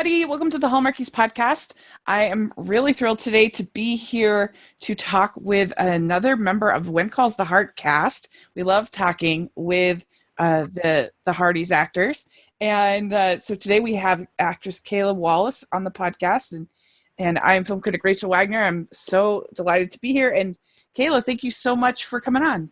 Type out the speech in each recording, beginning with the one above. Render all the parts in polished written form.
everybody. Welcome to the Hallmarkies podcast. I am really thrilled today to be here to talk with another member of When Calls the Heart cast. We love talking with the Hardy's actors. And so today we have actress Kayla Wallace on the podcast. And I am film critic Rachel Wagner. I'm so delighted to be here. And Kayla, thank you so much for coming on.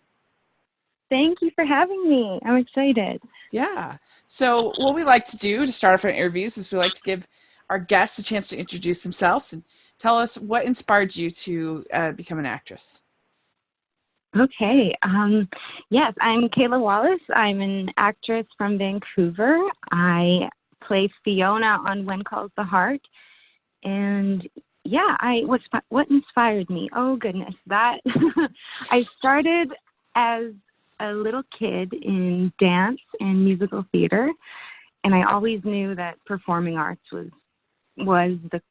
Thank you for having me. I'm excited. Yeah. So what we like to do to start off our interviews is we like to give our guests a chance to introduce themselves and tell us what inspired you to become an actress. Okay. Yes, I'm Kayla Wallace. I'm an actress from Vancouver. I play Fiona on When Calls the Heart. And yeah, what inspired me? Oh, goodness. That I started as a little kid in dance and musical theater, and I always knew that performing arts was the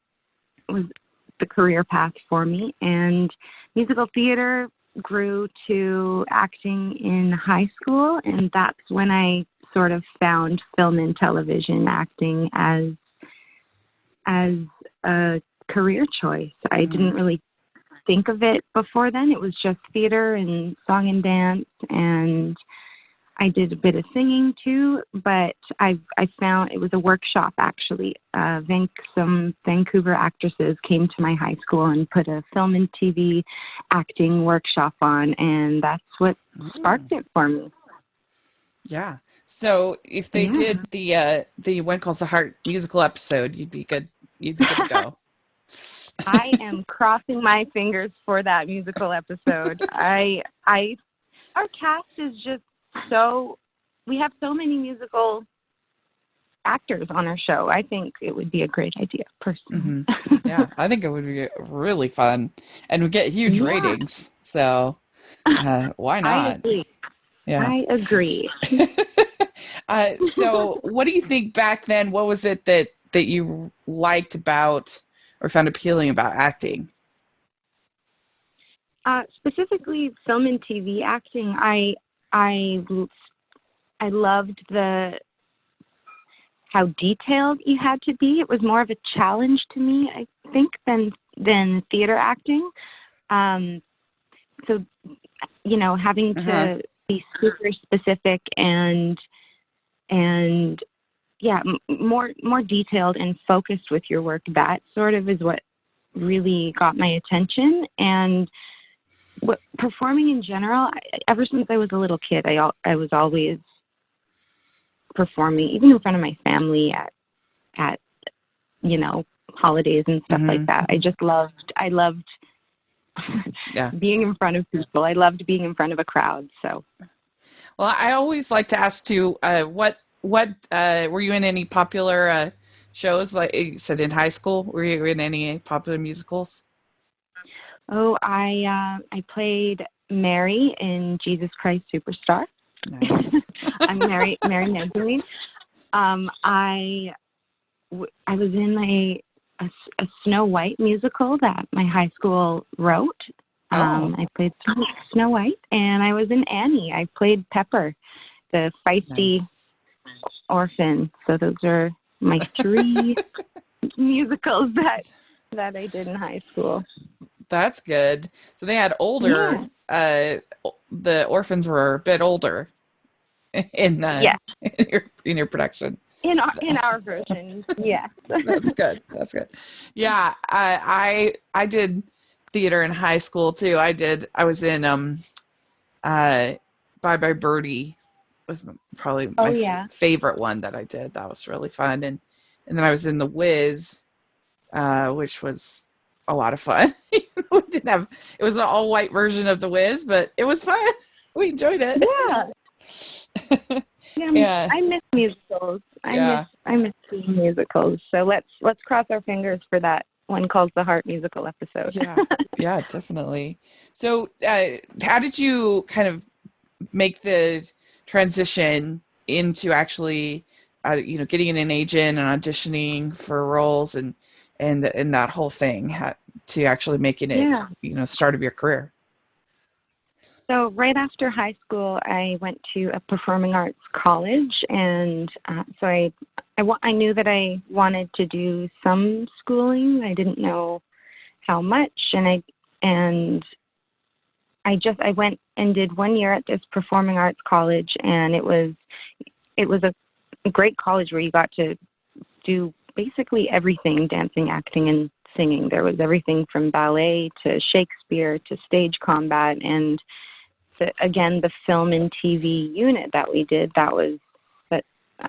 career path for me. And musical theater grew to acting in high school, and that's when I sort of found film and television acting as a career choice. I didn't really think of it before then. It was just theater and song and dance, and I did a bit of singing too, but I found it was a workshop actually. Some Vancouver actresses came to my high school and put a film and TV acting workshop on, and that's what sparked it for me. Yeah. So if they did the When Calls the Heart musical episode, you'd be good to go. I am crossing my fingers for that musical episode. Our cast is just we have so many musical actors on our show. I think it would be a great idea, personally. Mm-hmm. Yeah, I think it would be really fun and would get huge ratings. So why not? I agree. Yeah. I agree. So what do you think back then? What was it that you liked about or found appealing about acting? Specifically, film and TV acting. I loved how detailed you had to be. It was more of a challenge to me, I think, than theater acting. So, having to be super specific and yeah, more detailed and focused with your work. That sort of is what really got my attention. And performing in general, ever since I was a little kid, I was always performing, even in front of my family at holidays and stuff like that. I loved being in front of people. I loved being in front of a crowd. So, well, I always like to ask too, what were you in any popular shows? Like you said, in high school, were you in any popular musicals? Oh, I played Mary in Jesus Christ Superstar. Nice. I'm Mary Magdalene. I was in a Snow White musical that my high school wrote. I played Snow White, and I was in Annie. I played Pepper, the feisty orphan. So those are my three musicals that I did in high school. That's good. So they had older, the orphans were a bit older in your production. In our version, yes. That's good. Yeah, I did theater in high school too. I was in Bye Bye Birdie was probably my favorite one that I did. That was really fun. And then I was in The Wiz, which was a lot of fun. It was an all white version of The Wiz, but it was fun. We enjoyed it. Yeah. Yeah. I miss musicals. I miss seeing musicals. So let's cross our fingers for that When Calls the Heart musical episode. Yeah, definitely. So how did you kind of make the transition into actually getting an agent and auditioning for roles and that whole thing to actually making it start of your career? So right after high school, I went to a performing arts college, and so I knew that I wanted to do some schooling. I didn't know how much, and I went and did 1 year at this performing arts college, and it was a great college where you got to do basically everything: dancing, acting, and singing. There was everything from ballet to Shakespeare to stage combat, and the film and TV unit that we did, that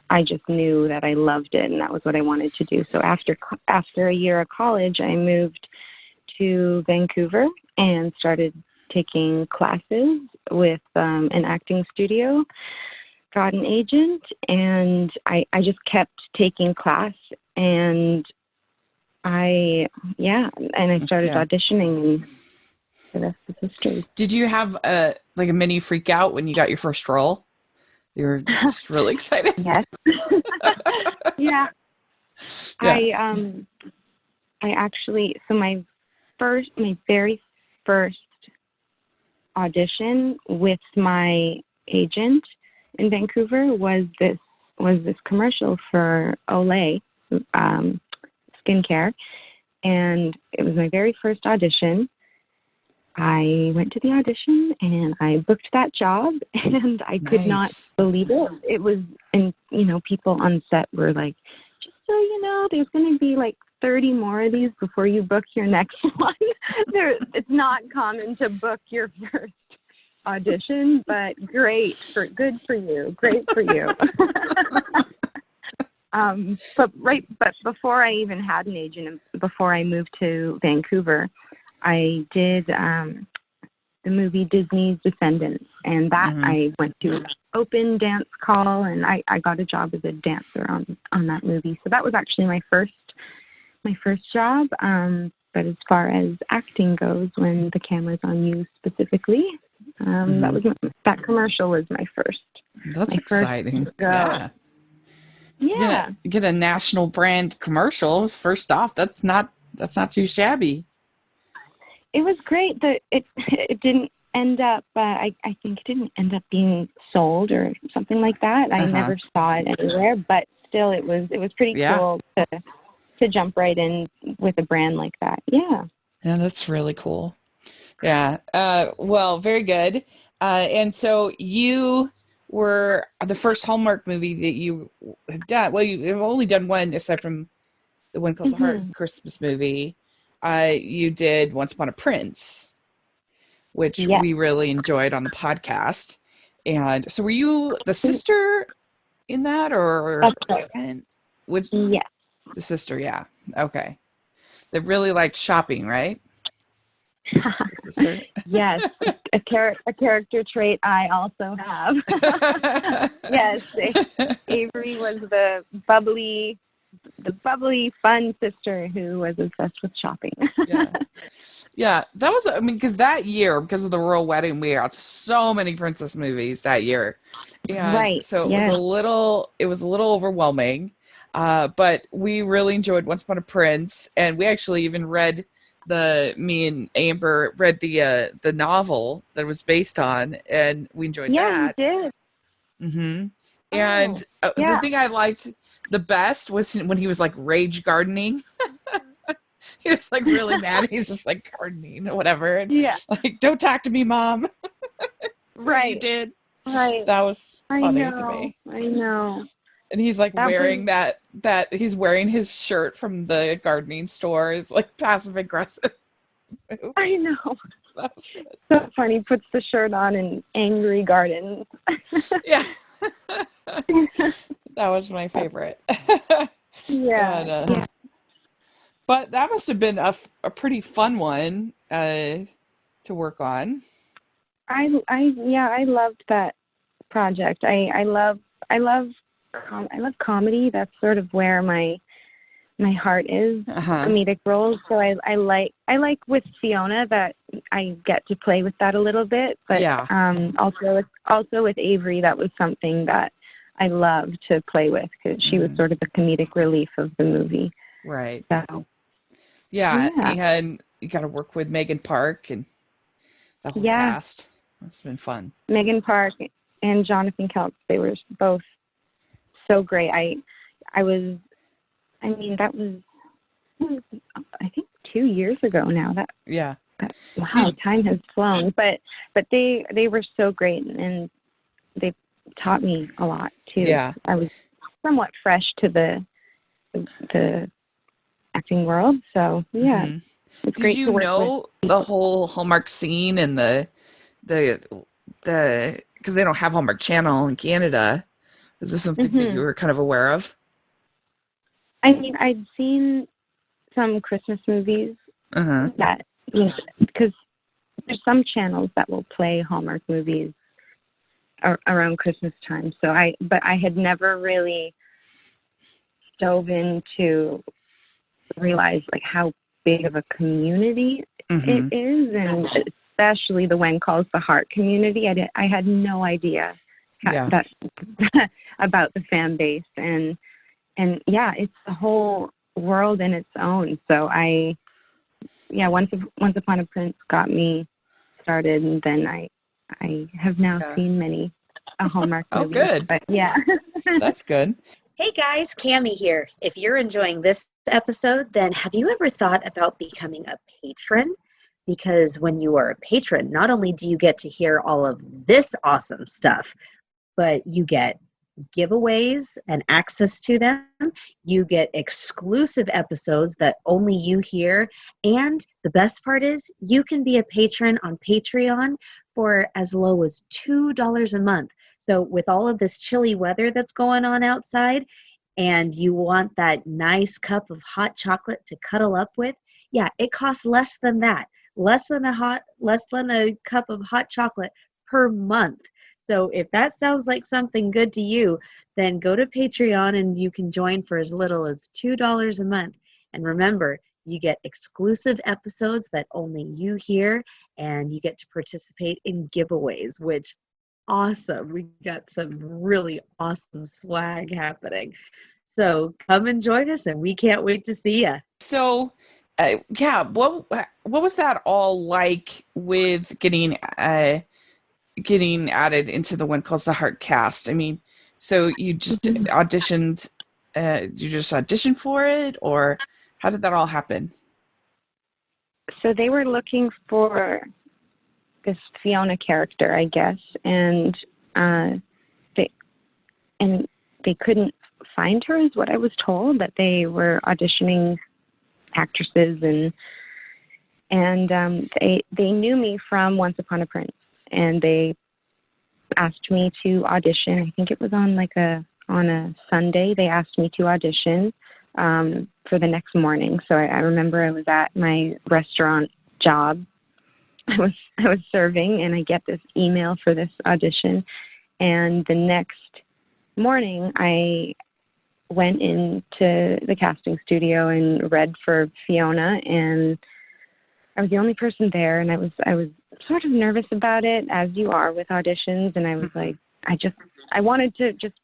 I just knew that I loved it, and that was what I wanted to do. So after a year of college, I moved to Vancouver and started taking classes with an acting studio. Got an agent, and I just kept taking class, and I started auditioning, and the rest is history. Did you have a mini freak out when you got your first role? You were just really excited. Yes. Yeah. I actually, so my very first audition with my agent in Vancouver was this commercial for Olay skincare, and it was my very first audition. I went to the audition and I booked that job, and I could not believe it. It was, and people on set were like, just so you know, there's going to be like 30 more of these before you book your next one. It's not common to book your first audition, but good for you. But before I even had an agent, before I moved to Vancouver, I did the movie Disney's Descendants, and that I went to an open dance call, and I got a job as a dancer on that movie. So that was actually my first job. But as far as acting goes, when the camera's on you specifically, that commercial was my first. That's exciting. Yeah. Get a national brand commercial. First off, that's not too shabby. It was great that it didn't end up. I think it didn't end up being sold or something like that. I never saw it anywhere, but still, it was pretty cool to jump right in with a brand like that. Yeah. Yeah, that's really cool. Yeah. Well, very good. And so you were the first Hallmark movie that you have done. Well, you've only done one aside from the One Calls the Heart Christmas movie. You did Once Upon a Prince, which we really enjoyed on the podcast. And so were you the sister in that, or which? Yes. The sister, yeah. Okay. They really liked shopping, right? Yes, a character trait I also have. Yes, Avery was the bubbly, fun sister who was obsessed with shopping. Yeah, that was, because that year, because of the royal wedding, we got so many princess movies that year, and so it was a little overwhelming, but we really enjoyed Once Upon a Prince, and we actually even read me and Amber read the novel that it was based on, and we enjoyed that. Yeah, you did. Mm-hmm. And the thing I liked the best was when he was like rage gardening. He was like really mad. He's just like gardening or whatever. And, like, don't talk to me, Mom. Right. You did. Right. That was funny to me. I know. And he's like wearing that he's wearing his shirt from the gardening store. Is like passive aggressive. I know. That was good. So funny. Puts the shirt on and angry gardens. Yeah. That was my favorite. Yeah. But that must have been a pretty fun one to work on. I loved that project. I love comedy. That's sort of where my heart is. Comedic roles. So I like with Fiona that I get to play with that a little bit. But also with Avery, that was something that I loved to play with because she was sort of the comedic relief of the movie. Right. So. Yeah, and you got to work with Megan Park and the whole cast. That's been fun. Megan Park and Jonathan Kelp, they were both so great. That was, I think 2 years ago now. Yeah. Wow, time has flown. But they were so great, and they taught me a lot too. Yeah. I was somewhat fresh to the acting world, so yeah. Mm-hmm. It's Did great you to work know with. the whole Hallmark scene and the because they don't have Hallmark Channel in Canada? Is this something that you were kind of aware of? I mean, I'd seen some Christmas movies that, because there's some channels that will play Hallmark movies around Christmas time. But I had never really dove in to realize like how big of a community it is, and especially the When Calls the Heart community. I had no idea that about the fan base, and yeah, it's a whole world in its own. So Once Upon a Prince got me started, and then I have now seen many Hallmark movies. Oh, good. But yeah. That's good. Hey guys, Cammie here. If you're enjoying this episode, then have you ever thought about becoming a patron? Because when you are a patron, not only do you get to hear all of this awesome stuff, but you get giveaways and access to them. You get exclusive episodes that only you hear. And the best part is you can be a patron on Patreon for as low as $2 a month. So with all of this chilly weather that's going on outside, and you want that nice cup of hot chocolate to cuddle up with, yeah, it costs less than that. Less than a cup of hot chocolate per month. So if that sounds like something good to you, then go to Patreon and you can join for as little as $2 a month. And remember, you get exclusive episodes that only you hear, and you get to participate in giveaways, which awesome. We got some really awesome swag happening. So come and join us, and we can't wait to see you. So, what was that all like with getting added into the When Calls the Heart cast? I mean, so you just auditioned, did you just audition for it, or how did that all happen? So they were looking for this Fiona character, I guess, and they couldn't find her, is what I was told, that they were auditioning actresses, and they knew me from Once Upon a Prince, and they asked me to audition. I think it was on a Sunday. They asked me to audition for the next morning. So I remember I was at my restaurant job. I was serving, and I get this email for this audition. And the next morning, I went into the casting studio and read for Fiona, and I was the only person there, and I was sort of nervous about it, as you are with auditions, and I was like, I wanted to just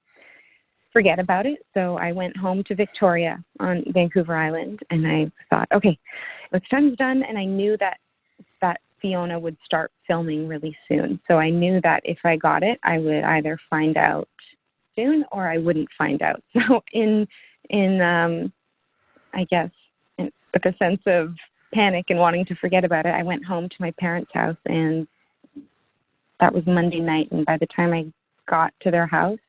forget about it. So I went home to Victoria on Vancouver Island, and I thought, okay, it's done, and I knew that Fiona would start filming really soon. So I knew that if I got it, I would either find out soon or I wouldn't find out. So I guess, with a sense of panic and wanting to forget about it, I went home to my parents' house, and that was Monday night. And by the time I got to their house,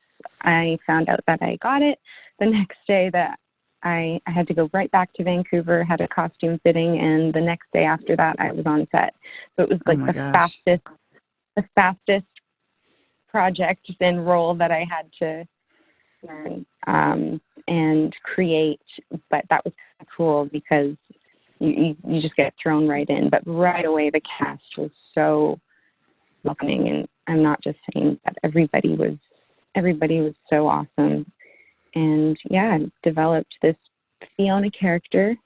I found out that I got it. The next day that I had to go right back to Vancouver, had a costume fitting, and the next day after that, I was on set. So it was like the fastest project and role that I had to learn and create. But that was kind of cool because you just get thrown right in. But right away, the cast was so welcoming, and I'm not just saying that. Everybody was so awesome. And yeah, developed this Fiona character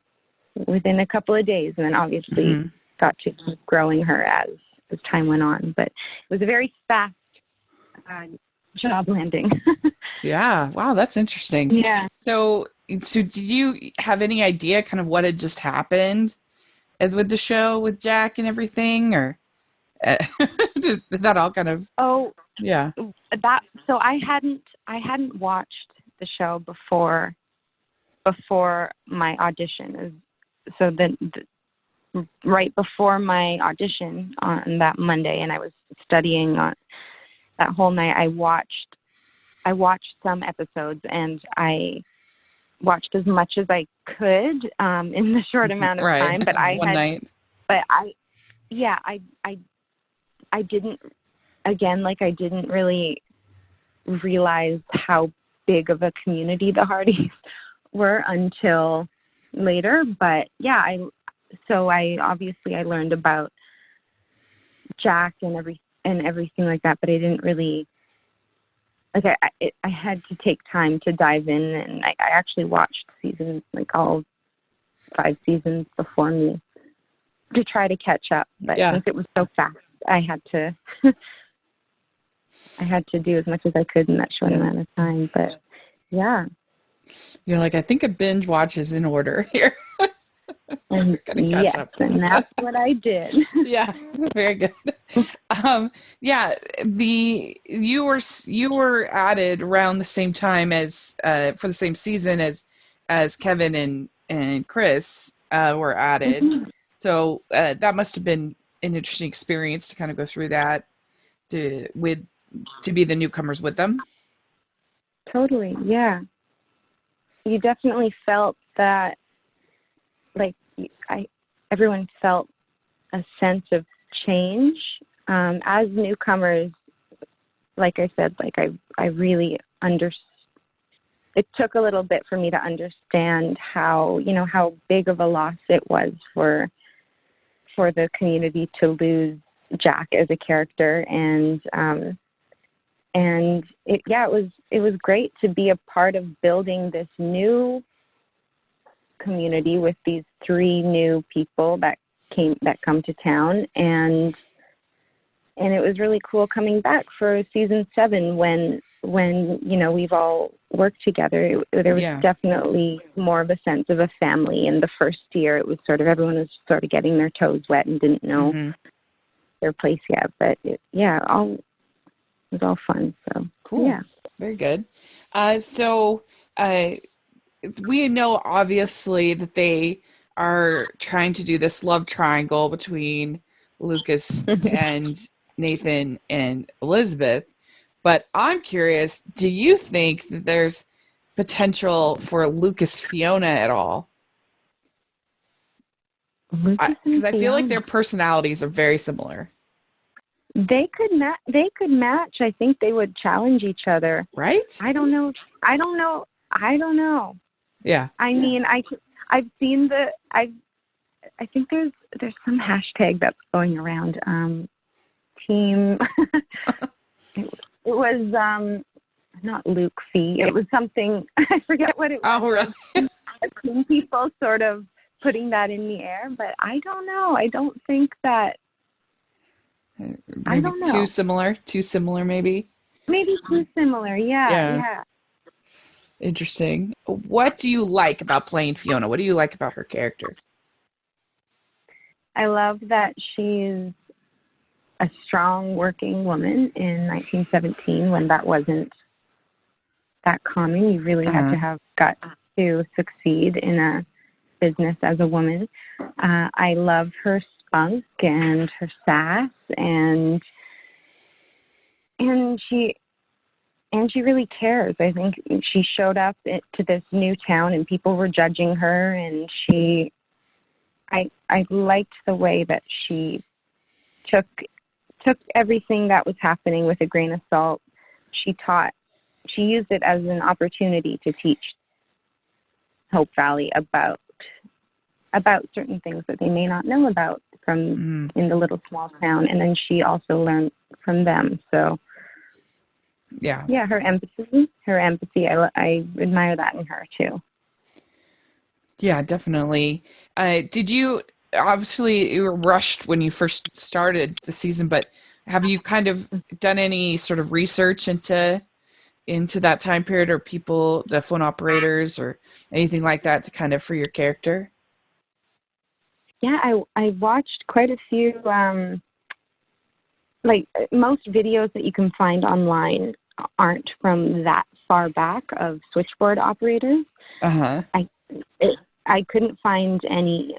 within a couple of days, and then obviously got to keep growing her as time went on. But it was a very fast job landing. Yeah. Wow, that's interesting. Yeah. So do you have any idea kind of what had just happened as with the show with Jack and everything, or Did that all kind of, Oh, yeah. that so I hadn't watched the show before my audition. So then right before my audition on that Monday, and I was studying on that whole night, I watched some episodes, and I watched as much as I could in the short amount of Right. time. But One night. But I didn't, again, like, I didn't really realize how big of a community the Hardys were until later. But yeah, I learned about Jack and everything like that, but I didn't really, like, I had to take time to dive in, and I actually watched seasons, like all 5 seasons before me, to try to catch up. But since it was so fast, I had to do as much as I could in that short amount of time. But yeah. You're like, I think a binge watch is in order here. And yes, and that's what I did. Yeah, very good. You were added around the same time as for the same season as Kevin and Chris were added. Mm-hmm. So that must have been an interesting experience to kind of go through that to be the newcomers with them. Totally, yeah. You definitely felt that, like, everyone felt a sense of change as newcomers. Like I said, like, I really it took a little bit for me to understand how big of a loss it was for the community to lose Jack as a character, and it was great to be a part of building this new community with these 3 new people that come to town, and it was really cool coming back for season 7 when we've all worked together. There was definitely more of a sense of a family. In the first year, it was sort of, everyone was sort of getting their toes wet and didn't know their place yet. But it was all fun. So cool. Yeah, very good. We know obviously that they are trying to do this love triangle between Lucas and Nathan and Elizabeth, but I'm curious, do you think that there's potential for Lucas Fiona at all? Because I feel like their personalities are very similar. They could match. I think they would challenge each other. Right? I don't know. Yeah. I mean, I've seen I think there's some hashtag that's going around. Team. it was not Luke Fee. It was something. I forget what it was. Oh, really? I've seen people sort of putting that in the air, but I don't know. I don't think that. Maybe I don't know. Too similar, maybe. Maybe too similar. Yeah. Interesting. What do you like about playing Fiona? What do you like about her character? I love that she's a strong working woman in 1917 when that wasn't that common. You really had to have guts to succeed in a business as a woman. I love her spunk and her sass, and she really cares. I think she showed up to this new town and people were judging her, and I liked the way that she took everything that was happening with a grain of salt. She used it as an opportunity to teach Hope Valley about certain things that they may not know about from in the little small town, and then she also learned from them. So her empathy, I admire that in her too. Yeah, definitely. Did you, obviously you were rushed when you first started the season, but have you kind of done any sort of research into that time period, or people, the phone operators or anything like that, to kind of, for your character? Yeah, I watched quite a few like most videos that you can find online aren't from that far back of switchboard operators. Uh-huh. I couldn't find any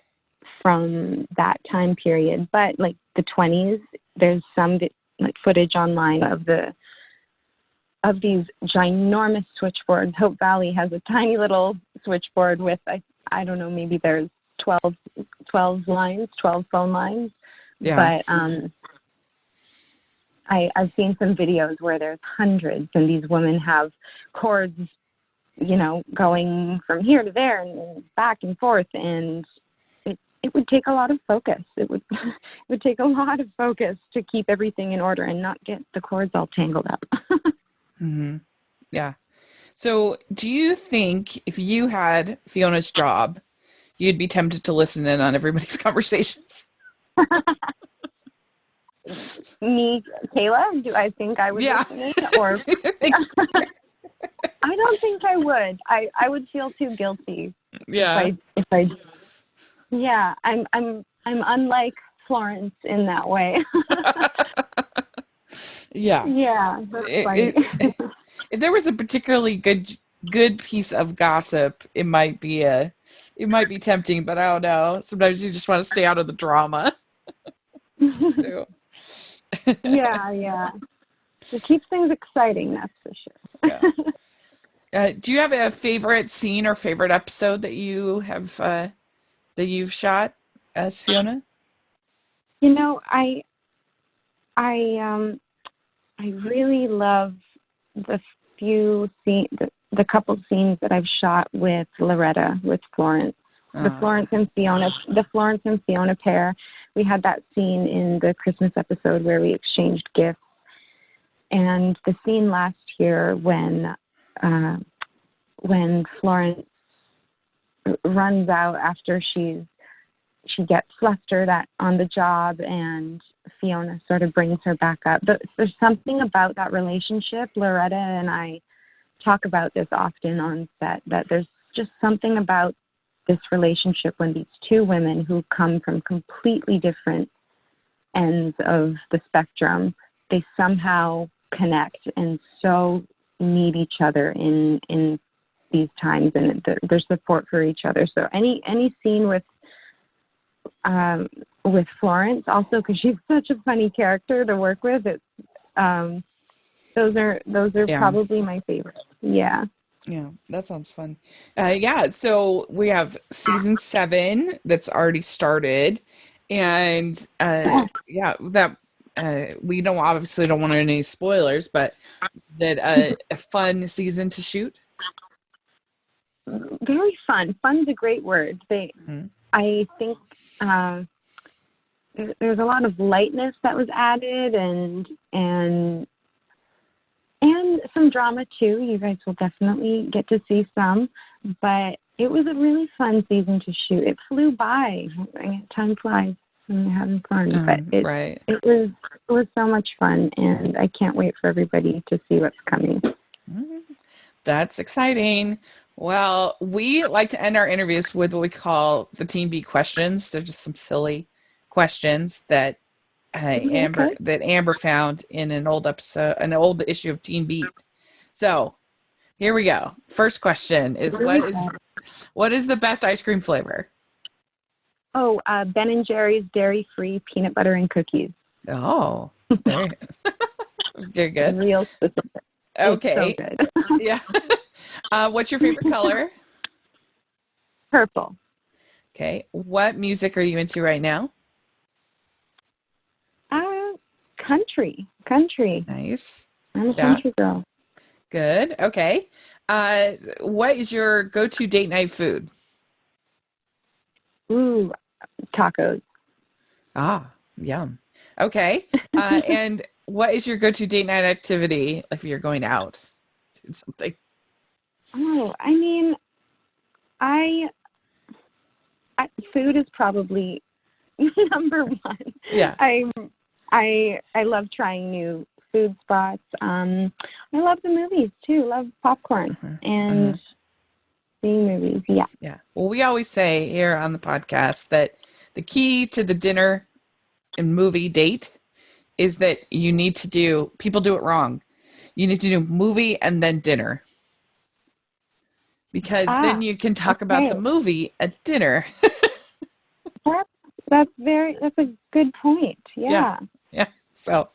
from that time period, but like the 20s, there's some like footage online of these ginormous switchboards. Hope Valley has a tiny little switchboard with, I don't know, maybe there's 12 lines, 12 phone lines. Yeah. But I've seen some videos where there's hundreds, and these women have cords, going from here to there and back and forth, and it would take a lot of focus. It would take a lot of focus to keep everything in order and not get the cords all tangled up. Mm-hmm. Yeah. So do you think if you had Fiona's job, you'd be tempted to listen in on everybody's conversations? Me, Kayla, do I think I would listen in? Or I don't think I would. I would feel too guilty. Yeah. If I yeah, I'm unlike Florence in that way. Yeah. Yeah, that's funny. If there was a particularly good piece of gossip, it might be tempting, but I don't know. Sometimes you just want to stay out of the drama. Yeah. It keeps things exciting, that's for sure. Yeah. Do you have a favorite scene or favorite episode that you have that you've shot as Fiona? I really love the few scenes, the couple scenes that I've shot with Loretta, with Florence. The Florence and Fiona pair. We had that scene in the Christmas episode where we exchanged gifts, and the scene last year when Florence runs out after she gets flustered on the job, and Fiona sort of brings her back up. But there's something about that relationship. Loretta and I talk about this often on set, that there's just something about this relationship when these two women who come from completely different ends of the spectrum, they somehow connect and so need each other in these times, and their support for each other. So any scene with Florence, also because she's such a funny character to work with, those are probably my favorites. Yeah, that sounds fun. So we have season 7 that's already started, and that we obviously don't want any spoilers, but is it a fun season to shoot? Very fun. Fun's a great word. I think there's a lot of lightness that was added, and some drama too. You guys will definitely get to see some, but it was a really fun season to shoot. It flew by. Time flies when you're having fun, but it was so much fun, and I can't wait for everybody to see what's coming. That's exciting. Well, we like to end our interviews with what we call the Team Beat questions. They're just some silly questions that Amber found in an old issue of Team Beat. So here we go. First question is, what is the best ice cream flavor? Oh, Ben and Jerry's dairy-free peanut butter and cookies. Oh, very good. Real specific. Okay. It's so good. Yeah. What's your favorite color? Purple. Okay. What music are you into right now? Country. Nice. I'm a country girl. Good. Okay. What is your go-to date night food? Ooh, tacos. Ah, yum. Okay. And what is your go-to date night activity if you're going out? Doing something. Oh, I mean, food is probably number one. Yeah. I love trying new food spots. I love the movies too. Love popcorn and seeing movies. Yeah. Yeah. Well, we always say here on the podcast that the key to the dinner and movie date is that people do it wrong. You need to do movie and then dinner. Because then you can talk about the movie at dinner. That's a good point. Yeah. So,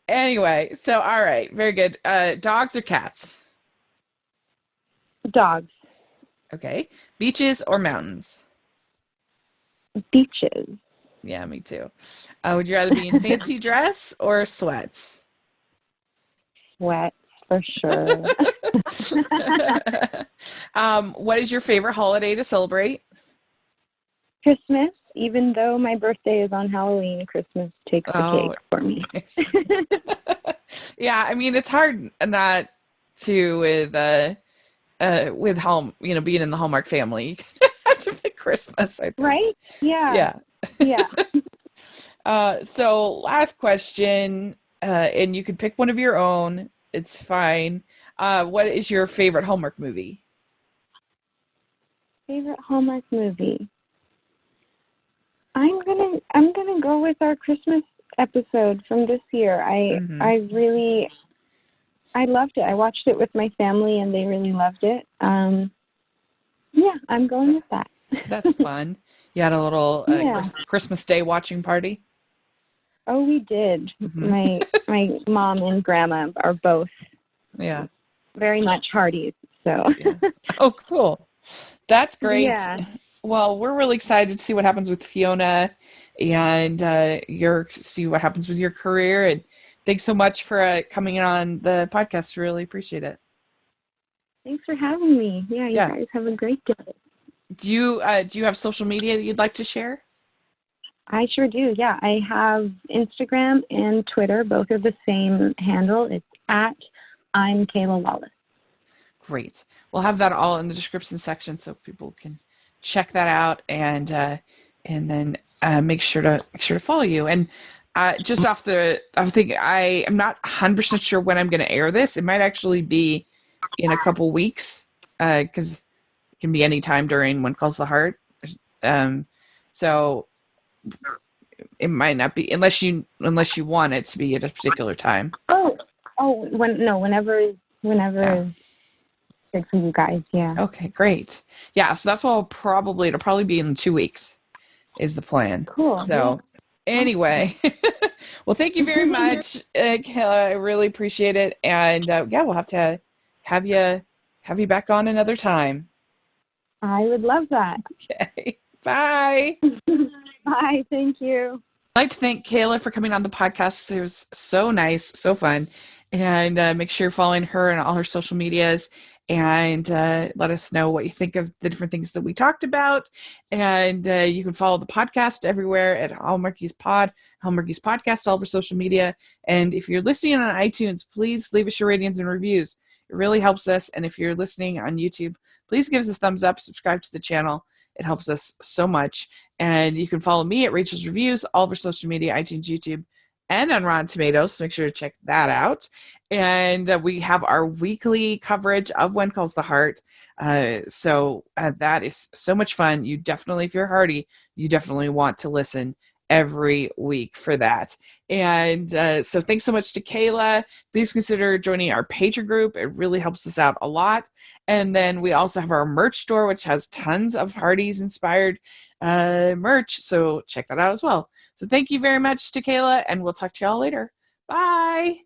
anyway, so all right, very good. Dogs or cats? Dogs. Okay. Beaches or mountains? Beaches. Yeah, me too. Would you rather be in fancy dress or sweats? Sweats, for sure. What is your favorite holiday to celebrate? Christmas. Even though my birthday is on Halloween, Christmas takes the cake for me. Nice. Yeah, I mean, it's hard not to with home, being in the Hallmark family. To pick Christmas, I think. Right? Yeah. So last question, and you can pick one of your own. It's fine. What is your favorite Hallmark movie? Favorite Hallmark movie? I'm gonna go with our Christmas episode from this year. I loved it. I watched it with my family, and they really loved it. Yeah, I'm going with that. That's fun. You had a little Christmas Day watching party? Oh, we did. My mom and grandma are both very much Hardies. So. Oh, cool. That's great. Yeah. Well, we're really excited to see what happens with Fiona and see what happens with your career. And thanks so much for coming on the podcast. Really appreciate it. Thanks for having me. Yeah, you guys have a great day. Do you have social media that you'd like to share? I sure do. Yeah, I have Instagram and Twitter, both are the same handle. It's at I'm Kayla Wallace. Great. We'll have that all in the description section so people can check that out and then make sure to follow you. And just off the thing, I am not 100% sure when I'm going to air this. It might actually be in a couple weeks because it can be any time during When Calls the Heart. So it might not be unless you want it to be at a particular time. Whenever is good for you guys. Yeah. Okay, great. Yeah, so that's what it'll probably be in 2 weeks is the plan. Cool. So anyway, well, thank you very much, Kayla. I really appreciate it. And we'll have to have you back on another time. I would love that. Okay. Bye. Bye. Thank you. I'd like to thank Kayla for coming on the podcast. It was so nice, so fun. And make sure you're following her and all her social medias and let us know what you think of the different things that we talked about. And you can follow the podcast everywhere at Hallmarkies Podcast, all over social media. And if you're listening on iTunes, please leave us your ratings and reviews. It really helps us. And if you're listening on YouTube, please give us a thumbs up, subscribe to the channel. It helps us so much. And you can follow me at Rachel's Reviews, all over social media, iTunes, YouTube, and on Rotten Tomatoes. So make sure to check that out. And we have our weekly coverage of When Calls the Heart. So that is so much fun. You definitely, if you're hardy, you definitely want to listen every week for that. And so thanks so much to Kayla. Please consider joining our Patreon group. It really helps us out a lot. And then we also have our merch store, which has tons of Hardy's inspired merch. So check that out as well. So thank you very much to Kayla, and we'll talk to y'all later. Bye.